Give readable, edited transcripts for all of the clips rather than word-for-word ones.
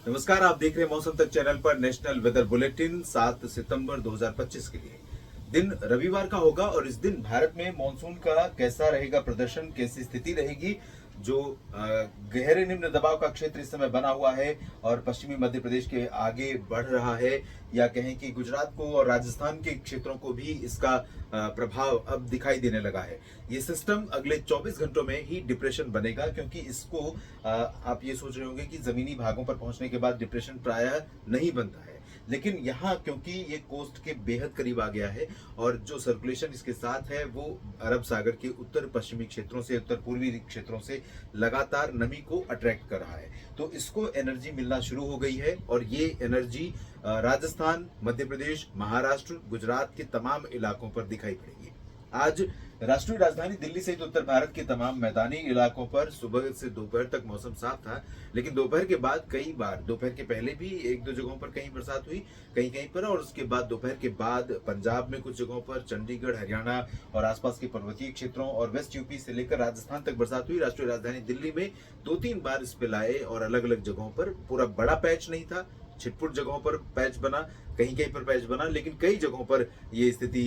नमस्कार, आप देख रहे हैं मौसम तक चैनल पर नेशनल वेदर बुलेटिन 7 सितंबर 2025 के लिए। दिन रविवार का होगा और इस दिन भारत में मॉनसून का कैसा रहेगा प्रदर्शन, कैसी स्थिति रहेगी। जो गहरे निम्न दबाव का क्षेत्र इस समय बना हुआ है और पश्चिमी मध्य प्रदेश के आगे बढ़ रहा है, या कहें कि गुजरात को और राजस्थान के क्षेत्रों को भी इसका प्रभाव अब दिखाई देने लगा है। ये सिस्टम अगले 24 घंटों में ही डिप्रेशन बनेगा, क्योंकि इसको आप ये सोच रहे होंगे कि जमीनी भागों पर पहुंचने के बाद डिप्रेशन प्रायः नहीं बनता है, लेकिन यहाँ क्योंकि ये कोस्ट के बेहद करीब आ गया है और जो सर्कुलेशन इसके साथ है वो अरब सागर के उत्तर पश्चिमी क्षेत्रों से, उत्तर पूर्वी क्षेत्रों से लगातार नमी को अट्रैक्ट कर रहा है, तो इसको एनर्जी मिलना शुरू हो गई है और ये एनर्जी राजस्थान, मध्य प्रदेश, महाराष्ट्र, गुजरात के तमाम इलाकों पर दिखाई पड़ेगी। आज राष्ट्रीय राजधानी दिल्ली सहित उत्तर भारत के तमाम मैदानी इलाकों पर सुबह से दोपहर तक मौसम साफ था, लेकिन दोपहर के बाद कई बार, दोपहर के पहले भी एक दो जगहों पर कहीं बरसात हुई, कहीं कहीं पर, और उसके बाद दोपहर के बाद पंजाब में कुछ जगहों पर, चंडीगढ़, हरियाणा और आसपास के पर्वतीय क्षेत्रों और वेस्ट यूपी से लेकर राजस्थान तक बरसात हुई। राष्ट्रीय राजधानी दिल्ली में 2-3 बार स्पेल आए और अलग अलग जगहों पर, पूरा बड़ा पैच नहीं था, छिटपुट जगहों पर पैच बना, कहीं कहीं पर पैच बना, लेकिन कई जगहों पर यह स्थिति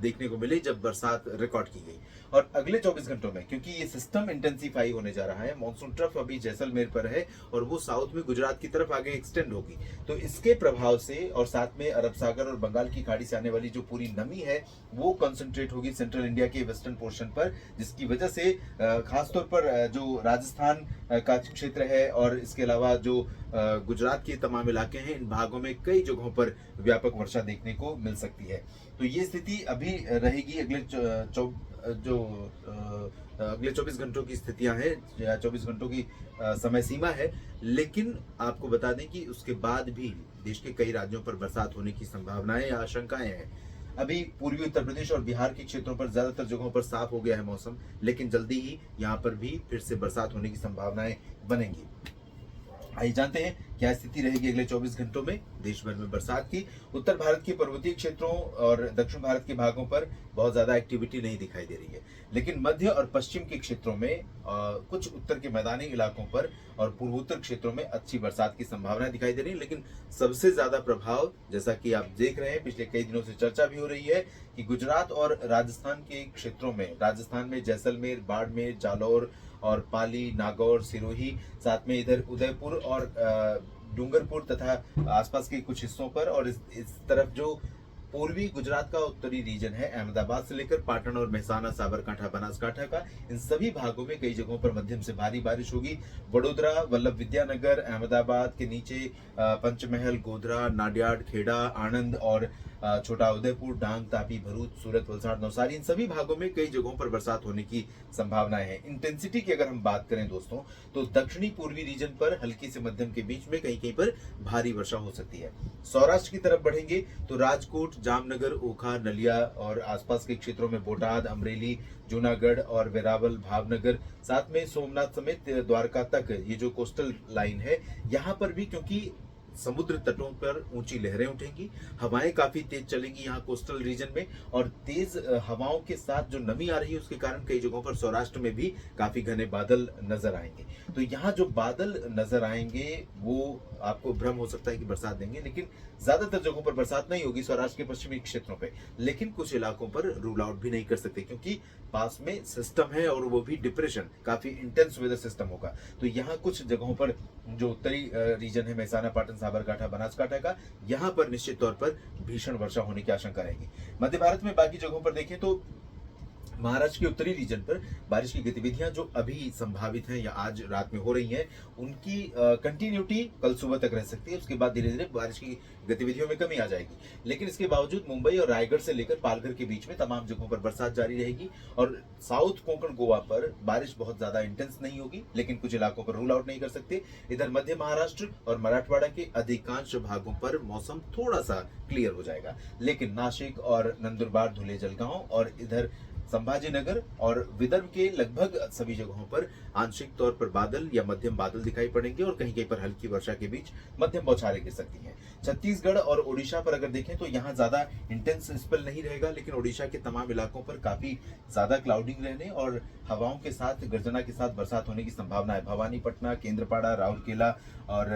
देखने को मिली जब बरसात रिकॉर्ड की गई। और अगले 24 घंटों में, क्योंकि ये सिस्टम इंटेंसिफाई होने जा रहा है, मॉनसून ट्रफ अभी जैसलमेर पर है और वो साउथ में गुजरात की तरफ आगे एक्सटेंड होगी, तो इसके प्रभाव से और साथ में अरब सागर और बंगाल की खाड़ी से आने वाली जो पूरी नमी है वो कंसंट्रेट होगी सेंट्रल इंडिया के वेस्टर्न पोर्शन पर, जिसकी वजह से खासतौर पर जो राजस्थान का क्षेत्र है और इसके अलावा जो गुजरात के तमाम इलाके हैं, इन भागों में कई जगहों पर व्यापक वर्षा देखने को मिल सकती है। तो ये स्थिति अभी रहेगी अगले 24 घंटों की स्थितियां हैं, या 24 घंटों की समय सीमा है, लेकिन आपको बता दें कि उसके बाद भी देश के कई राज्यों पर बरसात होने की संभावनाएं या आशंकाएं हैं। अभी पूर्वी उत्तर प्रदेश और बिहार के क्षेत्रों पर ज्यादातर जगहों पर साफ हो गया है मौसम, लेकिन जल्दी ही यहाँ पर भी फिर से बरसात होने की संभावनाएं बनेंगी। आइए जानते हैं क्या स्थिति रहेगी अगले 24 घंटों में देश भर में बरसात की। उत्तर भारत के पर्वतीय क्षेत्रों और दक्षिण भारत के भागों पर बहुत ज्यादा एक्टिविटी नहीं दिखाई दे रही है, लेकिन मध्य और पश्चिम के क्षेत्रों में कुछ उत्तर के मैदानी इलाकों पर और पूर्वोत्तर क्षेत्रों में अच्छी बरसात की संभावना दिखाई दे रही है। लेकिन सबसे ज्यादा प्रभाव, जैसा कि आप देख रहे हैं, पिछले कई दिनों से चर्चा भी हो रही है कि गुजरात और राजस्थान के क्षेत्रों में, राजस्थान में जैसलमेर, बाड़मेर, जालौर और पाली, नागौर, सिरोही, साथ में इधर उदयपुर और डूंगरपुर तथा आसपास के कुछ हिस्सों पर, और इस तरफ जो पूर्वी गुजरात का उत्तरी रीजन है, अहमदाबाद से लेकर पाटन और मेहसाना, साबरकांठा, बनासकांठा का, इन सभी भागों में कई जगहों पर मध्यम से भारी बारिश होगी। वडोदरा, वल्लभ विद्यानगर, अहमदाबाद के नीचे पंचमहल, गोधरा, नाडियाड, खेड़ा, आणंद और छोटा उदयपुर, डांग, तापी, भरूच, सूरत, वलसाड़, नवसारी, इन सभी भागों में कई जगहों पर बरसात होने की संभावनाएं हैं। इंटेंसिटी की अगर हम बात करें दोस्तों, तो दक्षिणी पूर्वी रीजन पर हल्की से मध्यम के बीच में कहीं कहीं पर भारी वर्षा हो सकती है। सौराष्ट्र की तरफ बढ़ेंगे तो राजकोट, जामनगर, ओखा, नलिया और आसपास के क्षेत्रों में बोटाद, अमरेली, जूनागढ़ और वेरावल, भावनगर, साथ में सोमनाथ समेत द्वारका तक ये जो कोस्टल लाइन है, यहाँ पर भी क्योंकि समुद्र तटों पर ऊंची लहरें उठेंगी, हवाएं काफी तेज चलेंगी यहाँ कोस्टल रीजन में, और तेज हवाओं के साथ जो नमी आ रही है उसके कारण कई जगहों पर सौराष्ट्र में भी काफी घने बादल नजर आएंगे। तो यहाँ जो बादल नजर आएंगे वो आपको भ्रम हो सकता है कि बरसात देंगे, लेकिन ज्यादातर जगहों पर बरसात नहीं होगी सौराष्ट्र के पश्चिमी क्षेत्रों पे, लेकिन कुछ इलाकों पर रूल आउट भी नहीं कर सकते, क्योंकि पास में सिस्टम है और वो भी डिप्रेशन, काफी इंटेंस वेदर सिस्टम होगा। तो यहाँ कुछ जगहों पर जो उत्तरी रीजन है, मेहसाना, पाटन, साबरकांठा, बनासकांठा का, यहाँ पर निश्चित तौर पर भीषण वर्षा होने की आशंका रहेगी। मध्य भारत में बाकी जगहों पर देखें तो महाराष्ट्र के उत्तरी रीजन पर बारिश की गतिविधियां जो अभी संभावित हैं या आज रात में हो रही हैं, उनकी कंटिन्यूटी कल सुबह तक रह सकती है। उसके बाद धीरे धीरे बारिश की गतिविधियों में कमी आ जाएगी, लेकिन इसके बावजूद मुंबई और रायगढ़ से लेकर पालघर के बीच में तमाम जगहों पर बरसात जारी रहेगी, और साउथ कोंकण गोवा पर बारिश बहुत ज्यादा इंटेंस नहीं होगी, लेकिन कुछ इलाकों पर रूल आउट नहीं कर सकते। इधर मध्य महाराष्ट्र और मराठवाड़ा के अधिकांश भागों पर मौसम थोड़ा सा क्लियर हो जाएगा, लेकिन नासिक और नंदुरबार, धुले, जलगांव और इधर संभाजीनगर और विदर्भ के लगभग सभी जगहों पर आंशिक तौर पर बादल या मध्यम बादल दिखाई पड़ेंगे और कहीं कहीं पर हल्की वर्षा के बीच मध्यम बौछारें गिर सकती हैं। छत्तीसगढ़ और ओडिशा पर अगर देखें तो यहाँ ज्यादा इंटेंस स्पेल नहीं रहेगा, लेकिन ओडिशा के तमाम इलाकों पर काफी ज्यादा क्लाउडिंग रहने और हवाओं के साथ गर्जना के साथ बरसात होने की संभावना है। भवानीपटना, केंद्रपाड़ा, राउरकेला और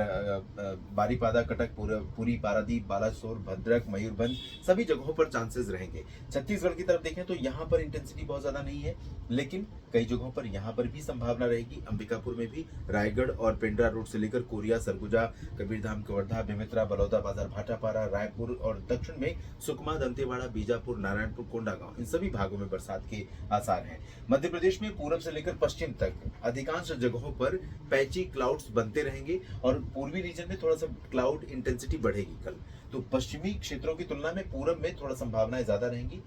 बारीपादा, कटक, पुरी, पारादीप, बालासोर, भद्रक, मयूरभंज सभी जगहों पर चांसेस रहेंगे। छत्तीसगढ़ की तरफ देखें तो यहाँ पर इंटेंसिटी बहुत ज्यादा नहीं है, लेकिन कई जगहों पर यहाँ पर भी संभावना रहेगी। अंबिकापुर में भी, रायगढ़ और पेंड्रा रोड से लेकर कोरिया, सरगुजा, कबीरधाम, कवर्धा, बेमेतरा, बलौदा बाजार, भाटापारा, रायपुर और दक्षिण में सुकमा, दंतेवाड़ा, बीजापुर, नारायणपुर, कोंडागांव इन सभी भागों में बरसात के आसार हैं। मध्य प्रदेश में पूरब से लेकर पश्चिम तक अधिकांश जगहों पर पैची क्लाउड्स बनते रहेंगे और पूर्वी रीजन में थोड़ा सा क्लाउड इंटेंसिटी बढ़ेगी कल। तो पश्चिमी क्षेत्रों की तुलना में पूरब में थोड़ा संभावनाएं ज्यादा रहेंगी।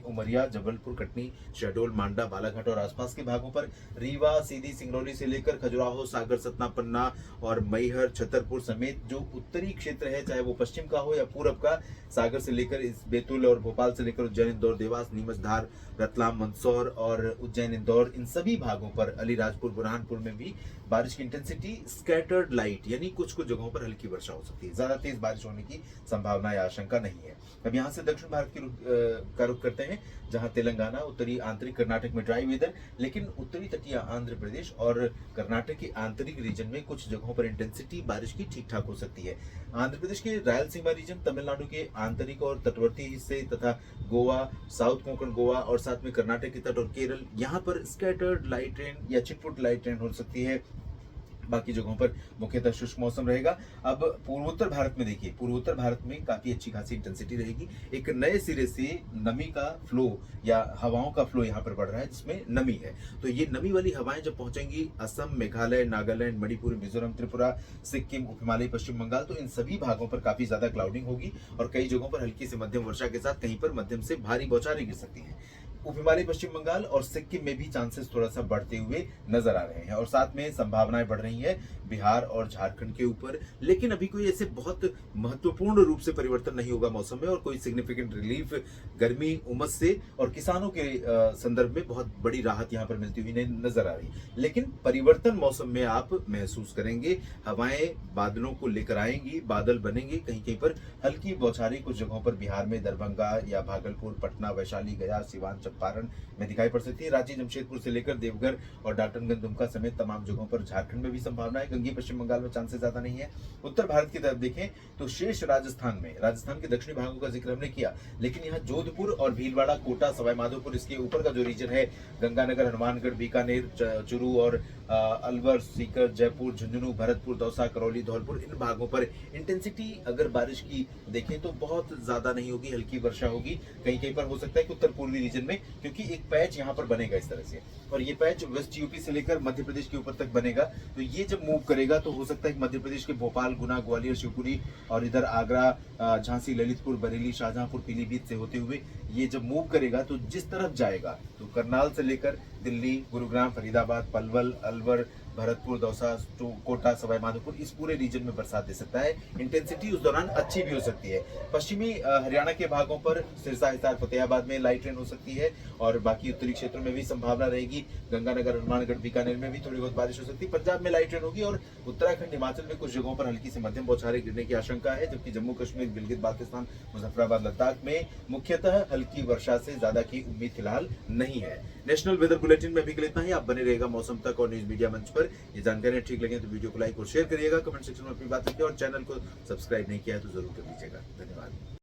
उमरिया, जबलपुर, कटनी, शहडोल, मांडा, बालाघाट और आसपास के भागों पर, रीवा, सीधी, सिंगरौली से लेकर खजुराहो, सागर, सतना, पन्ना और मैहर, छतरपुर समेत जो उत्तरी क्षेत्र है, चाहे वो पश्चिम का हो या पूरब का, सागर से लेकर इस बैतूल और भोपाल से लेकर उज्जैन, इंदौर, देवास, नीमच, धार, रतलाम, मंदसौर और उज्जैन, इंदौर इन सभी भागों पर, अलीराजपुर, बुरहानपुर में भी बारिश की इंटेंसिटी स्कैटर्ड लाइट यानी कुछ कुछ जगहों पर हल्की वर्षा हो सकती है। ज्यादा तेज बारिश होने की संभावना या आशंका नहीं है। अब यहाँ से दक्षिण भारत का रुख करते हैं, जहां तेलंगाना, उत्तरी आंतरिक कर्नाटक में ड्राई वेदर, लेकिन उत्तरी तटीय आंध्र प्रदेश और कर्नाटक के आंतरिक रीजन में कुछ जगहों पर इंटेंसिटी बारिश की ठीक ठाक हो सकती है। आंध्र प्रदेश के रायलसीमा रीजन, तमिलनाडु के आंतरिक और तटवर्ती हिस्से तथा गोवा, साउथ कोंकण गोवा और साथ में कर्नाटक के तट और केरल, यहाँ पर स्कैटर्ड लाइट रेन या छिटपुट लाइट रेन हो सकती है। बाकी जगहों पर मुख्यतः शुष्क मौसम रहेगा। अब पूर्वोत्तर भारत में देखिए, पूर्वोत्तर भारत में काफी अच्छी खासी इंटेंसिटी रहेगी। एक नए सिरे से नमी का फ्लो या हवाओं का फ्लो यहाँ पर बढ़ रहा है, जिसमें नमी है। तो ये नमी वाली हवाएं जब पहुंचेंगी असम, मेघालय, नागालैंड, मणिपुर, मिजोरम, त्रिपुरा, सिक्किम, उप हिमालय, पश्चिम बंगाल, तो इन सभी भागों पर काफी ज्यादा क्लाउडिंग होगी और कई जगहों पर हल्की से मध्यम वर्षा के साथ कहीं पर मध्यम से भारी बौछारें गिर सकती हैं। उप हिमालय, पश्चिम बंगाल और सिक्किम में भी चांसेस थोड़ा सा बढ़ते हुए नजर आ रहे हैं और साथ में संभावनाएं बढ़ रही है बिहार और झारखंड के ऊपर। लेकिन अभी कोई ऐसे बहुत महत्वपूर्ण रूप से परिवर्तन नहीं होगा मौसम में और कोई सिग्निफिकेंट रिलीफ गर्मी उमस से और किसानों के संदर्भ में बहुत बड़ी राहत यहाँ पर मिलती हुई नजर आ रही है। लेकिन परिवर्तन मौसम में आप महसूस करेंगे, हवाएं बादलों को लेकर आएंगी, बादल बनेंगे, कहीं कहीं पर हल्की बौछारें कुछ जगहों पर बिहार में दरभंगा या भागलपुर, पटना, वैशाली, गया, सिवान, चंपारण में दिखाई पड़ सकती है। रांची, जमशेदपुर से लेकर देवघर और डाल्टनगंज, दुमका समेत तमाम जगहों पर झारखंड में भी संभावना है। गंगी पश्चिम बंगाल में चांसेस ज्यादा नहीं है। उत्तर भारत की तरफ देखें तो शेष राजस्थान में, राजस्थान के दक्षिणी भागों का जिक्र हमने किया, लेकिन यहाँ जोधपुर और भीलवाड़ा, कोटा, सवाई माधोपुर, इसके ऊपर का जो रीजन है, गंगानगर, हनुमानगढ़, बीकानेर, चूरू और अलवर, सीकर, जयपुर, झुंझुनू, भरतपुर, दौसा, करौली, धौलपुर, इन भागों पर इंटेंसिटी अगर बारिश की देखें तो बहुत ज्यादा नहीं होगी, हल्की वर्षा होगी। कहीं कहीं पर हो सकता है कि उत्तर पूर्वी रीजन में, क्योंकि एक पैच यहाँ पर बनेगा इस तरह से, और ये पैच वेस्ट यूपी से लेकर मध्य प्रदेश के ऊपर तक बनेगा। तो ये जब मूव करेगा तो हो सकता है कि मध्य प्रदेश के भोपाल, गुना, ग्वालियर, शिवपुरी और इधर आगरा, झांसी, ललितपुर, बरेली, शाहजहांपुर, पीलीभीत से होते हुए ये जब मूव करेगा तो जिस तरफ जाएगा तो करनाल से लेकर दिल्ली, गुरुग्राम, फरीदाबाद, पलवल, अलवर, भरतपुर, दौसा, कोटा, सवाई माधोपुर, इस पूरे रीजन में बरसात दे सकता है। इंटेंसिटी उस दौरान अच्छी भी हो सकती है। पश्चिमी हरियाणा के भागों पर सिरसा, हिसार, फतेहाबाद में लाइट रेन हो सकती है और बाकी उत्तरी क्षेत्रों में भी संभावना रहेगी। गंगानगर, हनुमानगढ़, बीकानेर में भी थोड़ी बहुत बारिश हो सकती है। पंजाब में लाइट रेन होगी और उत्तराखंड, हिमाचल में कुछ जगहों पर हल्की से मध्यम बौछारें गिरने की आशंका है, जबकि जम्मू कश्मीर, गिलगित बाल्टिस्तान, मुजफ्फराबाद, लद्दाख में मुख्यतः हल्की वर्षा से ज्यादा की उम्मीद फिलहाल नहीं है। नेशनल वेदर बुलेटिन में अभी के लिए इतना ही। आप बने रहेगा मौसम तक और न्यूज मीडिया मंच पर। ये जानकारी ठीक लगे तो वीडियो को लाइक और शेयर करिएगा, कमेंट सेक्शन में अपनी बात रखिए और चैनल को सब्सक्राइब नहीं किया है तो जरूर कर लीजिएगा। धन्यवाद।